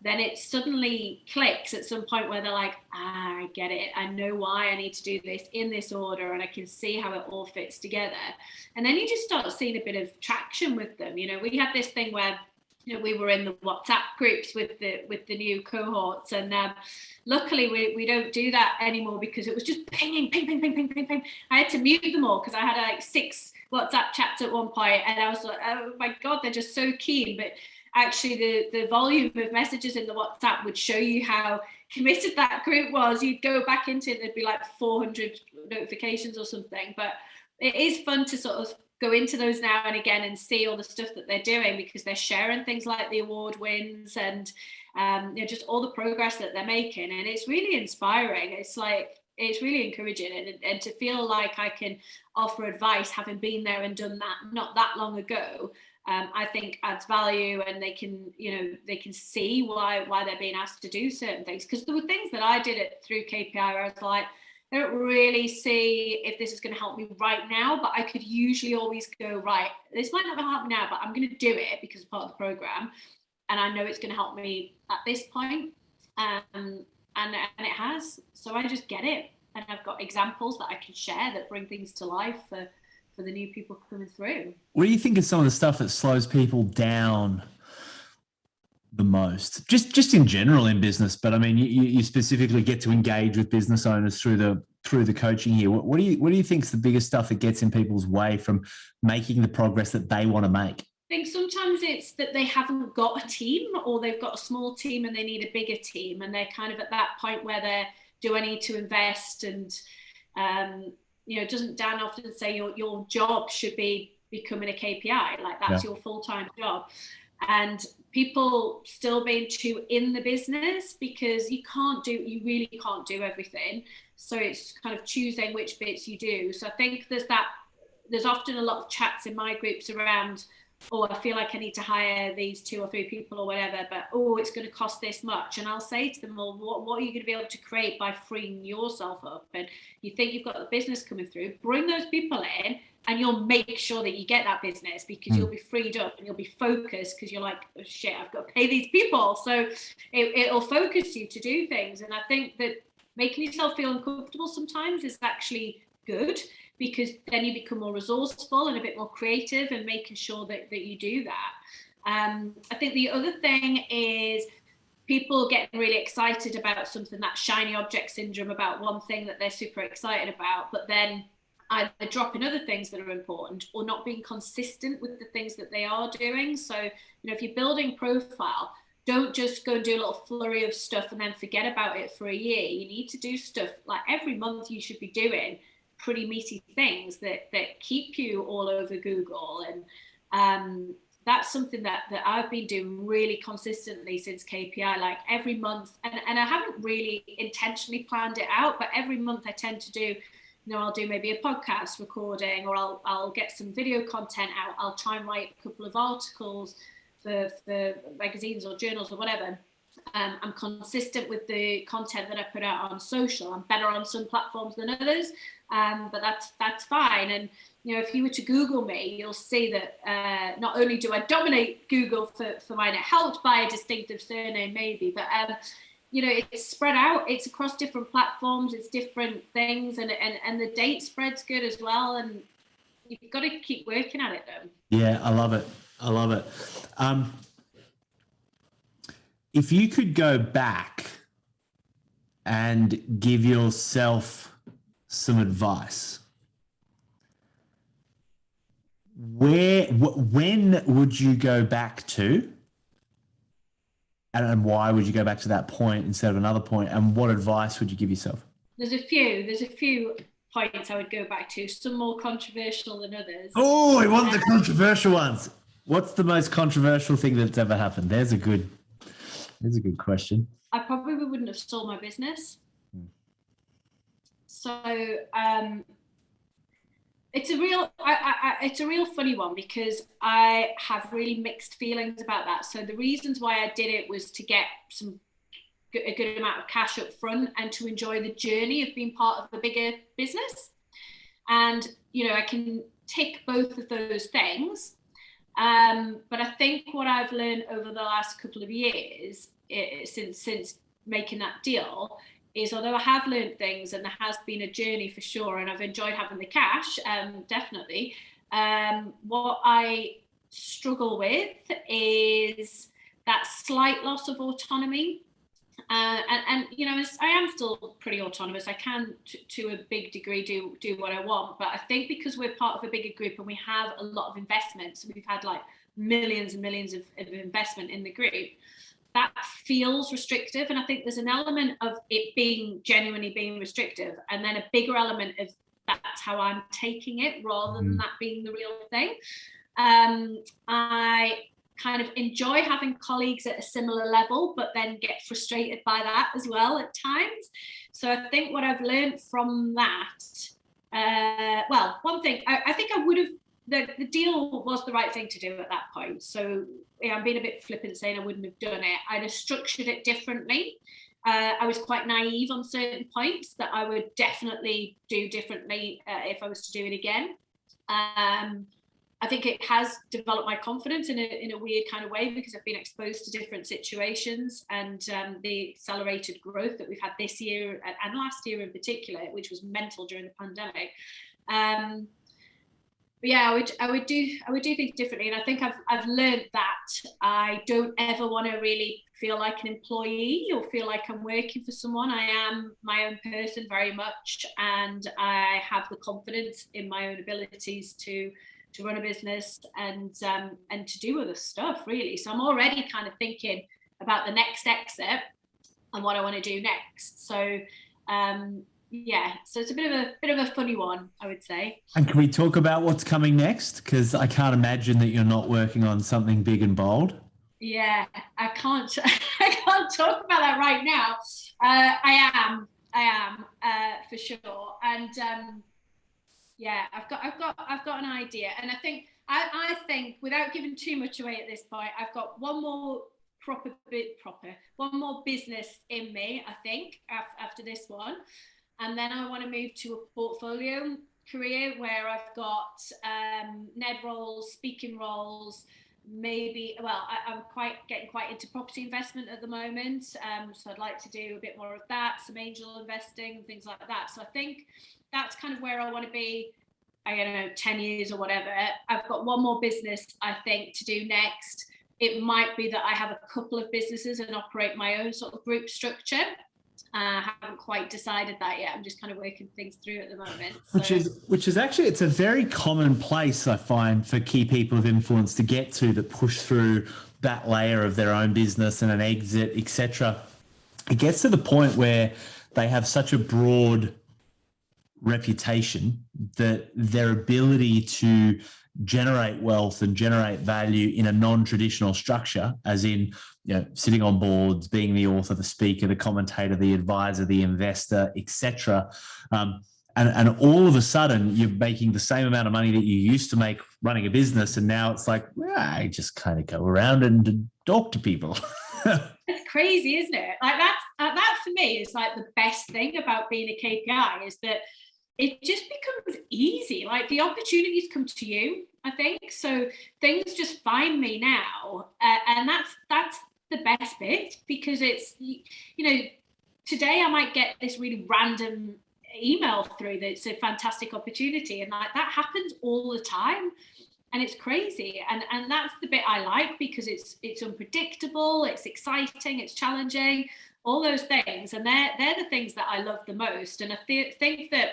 B: then it suddenly clicks at some point where they're like, I get it. I know why I need to do this in this order, and I can see how it all fits together. And then you just start seeing a bit of traction with them. You know, we had this thing where, you know, we were in the WhatsApp groups with the new cohorts, and luckily we don't do that anymore because it was just pinging, ping, ping, ping, ping, ping, ping. I had to mute them all because I had like 6 WhatsApp chats at one point, and I was like, oh my God, they're just so keen. But actually the volume of messages in the WhatsApp would show you how committed that group was. You'd go back into it, there'd be like 400 notifications or something. But it is fun to sort of go into those now and again and see all the stuff that they're doing because they're sharing things like the award wins and you know, just all the progress that they're making. And it's really inspiring. It's really encouraging, and to feel like I can offer advice having been there and done that not that long ago, I think adds value, and they can see why they're being asked to do certain things. Because there were things that I did through KPI where I was like, I don't really see if this is going to help me right now, but I could usually always go, right, this might not help me now, but I'm going to do it because it's part of the program. And I know it's going to help me at this point. And it has. So I just get it. And I've got examples that I can share that bring things to life for the new people coming through.
A: What do you think is some of the stuff that slows people down the most, just in general in business? But I mean, you specifically get to engage with business owners through the coaching here. What do you think is the biggest stuff that gets in people's way from making the progress that they want to make?
B: I think sometimes it's that they haven't got a team, or they've got a small team and they need a bigger team, and they're kind of at that point where do I need to invest? And doesn't Dan often say your job should be becoming a KPI, like that's your full-time job? And people still being too in the business, because you really can't do everything. So it's kind of choosing which bits you do. So I think there's often a lot of chats in my groups around, I feel like I need to hire these 2 or 3 people or whatever, but it's going to cost this much. And I'll say to them, well, what are you going to be able to create by freeing yourself up? And you think you've got the business coming through, bring those people in, and you'll make sure that you get that business, because you'll be freed up and you'll be focused, because you're like, oh, shit, I've got to pay these people. So it'll focus you to do things. And I think that making yourself feel uncomfortable sometimes is actually good, because then you become more resourceful and a bit more creative, and making sure that you do that. I think the other thing is people getting really excited about something, that shiny object syndrome about one thing that they're super excited about, but then either dropping other things that are important, or not being consistent with the things that they are doing. So, if you're building profile, don't just go and do a little flurry of stuff and then forget about it for a year. You need to do stuff like every month. You should be doing pretty meaty things that keep you all over Google. And that's something that I've been doing really consistently since KPI, like every month. And I haven't really intentionally planned it out, but every month I tend to do, I'll do maybe a podcast recording, or I'll get some video content out. I'll try and write a couple of articles for magazines or journals or whatever. I'm consistent with the content that I put out on social. I'm better on some platforms than others, but that's fine. And if you were to Google me, you'll see that not only do I dominate Google for mine, it helped by a distinctive surname maybe, but it's spread out. It's across different platforms. It's different things, and the date spread's good as well. And you've got to keep working at it though.
A: Yeah, I love it. If you could go back and give yourself some advice, when would you go back to? And why would you go back to that point instead of another point? And what advice would you give yourself?
B: There's a few points I would go back to, some more controversial than others.
A: Oh, I want the controversial ones. What's the most controversial thing that's ever happened? There's a good question.
B: I probably wouldn't have sold my business. So it's a real funny one, because I have really mixed feelings about that. So the reasons why I did it was to get a good amount of cash up front, and to enjoy the journey of being part of a bigger business. And I can tick both of those things. But I think what I've learned over the last couple of years, since making that deal, is although I have learned things, and there has been a journey for sure, and I've enjoyed having the cash, definitely, what I struggle with is that slight loss of autonomy. I am still pretty autonomous. I can, to a big degree, do what I want. But I think because we're part of a bigger group and we have a lot of investments, we've had like millions and millions of investment in the group, that feels restrictive. And I think there's an element of it being genuinely being restrictive, and then a bigger element of that's how I'm taking it, rather than that being the real thing. I kind of enjoy having colleagues at a similar level, but then get frustrated by that as well at times. So I think what I've learned from that, one thing, I think I would have, the deal was the right thing to do at that point. So I'm being a bit flippant saying I wouldn't have done it. I'd have structured it differently. I was quite naive on certain points that I would definitely do differently if I was to do it again. I think it has developed my confidence in a weird kind of way, because I've been exposed to different situations, and the accelerated growth that we've had this year and last year in particular, which was mental during the pandemic. But yeah, I would do things differently, and I think I've learned that I don't ever want to really feel like an employee or feel like I'm working for someone. I am my own person very much, and I have the confidence in my own abilities to run a business and to do other stuff, really. So I'm already kind of thinking about the next exit and what I want to do next. So so it's a bit of a funny one, I would say.
A: And can we talk about what's coming next? Because I can't imagine that you're not working on something big and bold.
B: Yeah, I can't talk about that right now. I am for sure. And I've got an idea, and I think without giving too much away at this point, I've got one more business in me, I think, after this one. And then I want to move to a portfolio career where I've got NED roles, speaking roles, maybe, I'm getting quite into property investment at the moment. So I'd like to do a bit more of that, some angel investing, things like that. So I think that's kind of where I want to be, I don't know, 10 years or whatever. I've got one more business, I think, to do next. It might be that I have a couple of businesses and operate my own sort of group structure. I haven't quite decided that yet. I'm just kind of working things through at the moment.
A: Which is actually, it's a very common place, I find, for key people of influence to get to, that push through that layer of their own business and an exit, etc. It gets to the point where they have such a broad reputation that their ability to generate wealth and generate value in a non-traditional structure, as in, sitting on boards, being the author, the speaker, the commentator, the advisor, the investor, etc. And all of a sudden you're making the same amount of money that you used to make running a business, and now it's like, I just kind of go around and talk to people.
B: It's crazy, isn't it? Like that for me is like the best thing about being a KPI, is that it just becomes easy. Like the opportunities come to you, I think. So things just find me now. And that's the best bit, because it's, today I might get this really random email through that's a fantastic opportunity. And like that happens all the time. And it's crazy. And that's the bit I like, because it's unpredictable, it's exciting, it's challenging, all those things. And they're the things that I love the most. And I think that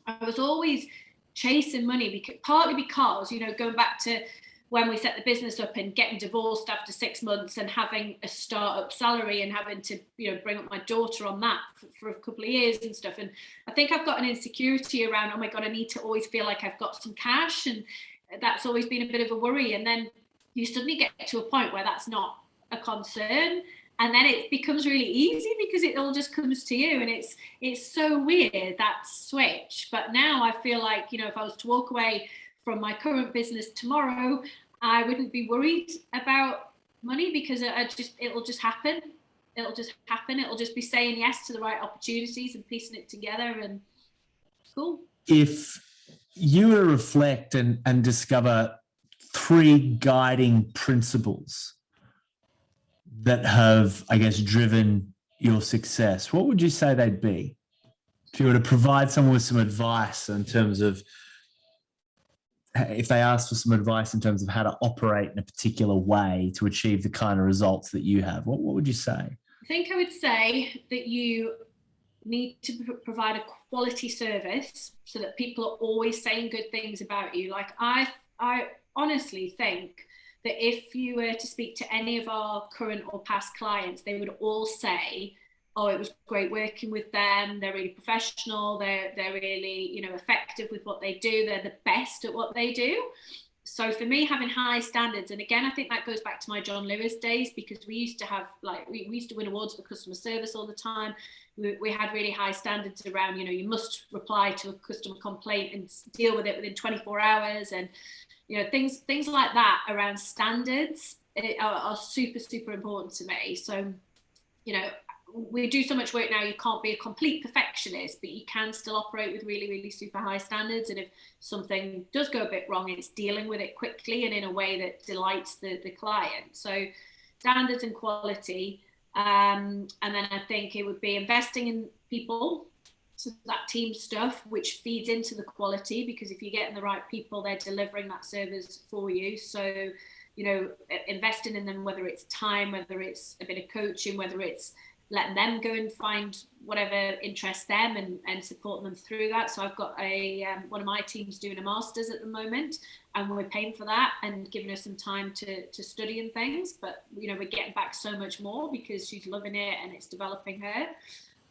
B: I was always chasing money, partly because, going back to when we set the business up and getting divorced after 6 months and having a startup salary and having to, bring up my daughter on that for a couple of years and stuff. And I think I've got an insecurity around, oh my God, I need to always feel like I've got some cash. And that's always been a bit of a worry. And then you suddenly get to a point where that's not a concern. And then it becomes really easy, because it all just comes to you. And it's so weird, that switch. But now I feel like, if I was to walk away from my current business tomorrow, I wouldn't be worried about money, because it'll just happen. It'll just be saying yes to the right opportunities and piecing it together, and cool.
A: If you were to reflect and discover 3 guiding principles that have, I guess, driven your success, what would you say they'd be? If you were to provide someone with some advice in terms of, if they asked for some advice in terms of how to operate in a particular way to achieve the kind of results that you have, what would you say?
B: I think I would say that you need to provide a quality service so that people are always saying good things about you. Like I honestly think that if you were to speak to any of our current or past clients, they would all say, oh, it was great working with them. They're really professional. They're really, effective with what they do. They're the best at what they do. So for me, having high standards, and again, I think that goes back to my John Lewis days, because we used to have, we used to win awards for customer service all the time. We had really high standards around, you must reply to a customer complaint and deal with it within 24 hours. And, things like that around standards are super, super important to me. So, we do so much work now, you can't be a complete perfectionist, but you can still operate with really, really super high standards. And if something does go a bit wrong, it's dealing with it quickly and in a way that delights the client. So standards and quality. And then I think it would be investing in people. So that team stuff, which feeds into the quality, because if you're getting the right people, they're delivering that service for you. So, investing in them, whether it's time, whether it's a bit of coaching, whether it's letting them go and find whatever interests them and supporting them through that. So I've got one of my teams doing a master's at the moment, and we're paying for that and giving her some time to study and things. But, we're getting back so much more because she's loving it and it's developing her.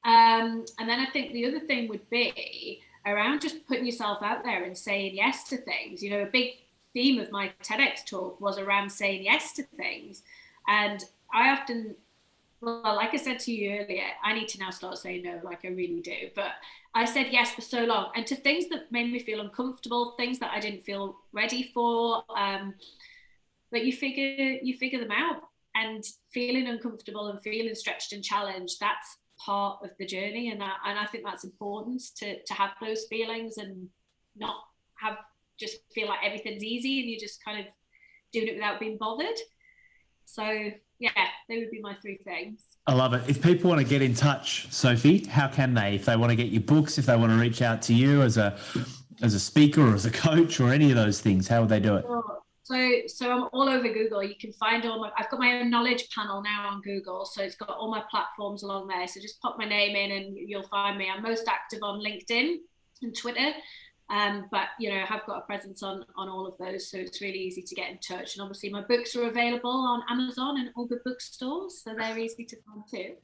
B: And then I think the other thing would be around just putting yourself out there and saying yes to things. A big theme of my TEDx talk was around saying yes to things. And I often, like I said to you earlier, I need to now start saying no, like I really do. But I said yes for so long, and to things that made me feel uncomfortable, things that I didn't feel ready for. But you figure them out, and feeling uncomfortable and feeling stretched and challenged, that's part of the journey. And I think that's important to have those feelings and not just feel like everything's easy and you're just kind of doing it without being bothered. So yeah, they would be my three things.
A: I love it. If people want to get in touch, Sophie, how can they? If they want to get your books, if they want to reach out to you as a speaker or as a coach or any of those things, how would they do it?
B: So I'm all over Google. You can find I've got my own knowledge panel now on Google, so it's got all my platforms along there. So just pop my name in and you'll find me. I'm most active on LinkedIn and Twitter. But I have got a presence on all of those, so it's really easy to get in touch. And obviously my books are available on Amazon and all good bookstores, so they're easy to find too.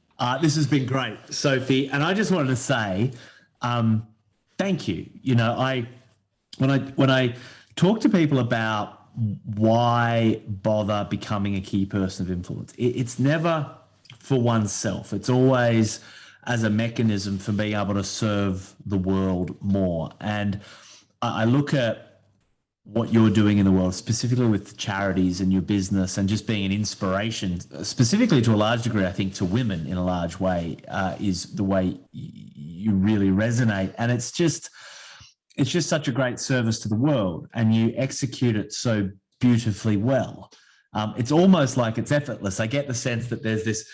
A: This has been great, Sophie, and I just wanted to say thank you. When I talk to people about why bother becoming a key person of influence, it's never for oneself. It's always as a mechanism for being able to serve the world more. And I look at what you're doing in the world, specifically with charities and your business, and just being an inspiration, specifically to a large degree, I think, to women in a large way, is the way you really resonate. And it's just such a great service to the world, and you execute it so beautifully well. It's almost like it's effortless. I get the sense that there's this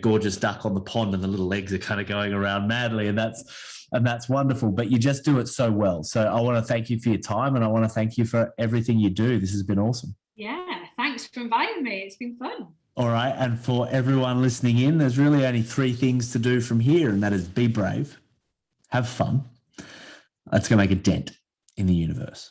A: gorgeous duck on the pond and the little legs are kind of going around madly, and that's wonderful, but you just do it so well. So I want to thank you for your time, and I want to thank you for everything you do. This has been awesome.
B: Yeah, thanks for inviting me. It's been fun.
A: All right, and for everyone listening in, there's really only three things to do from here, and that is be brave, have fun. Let's go make a dent in the universe.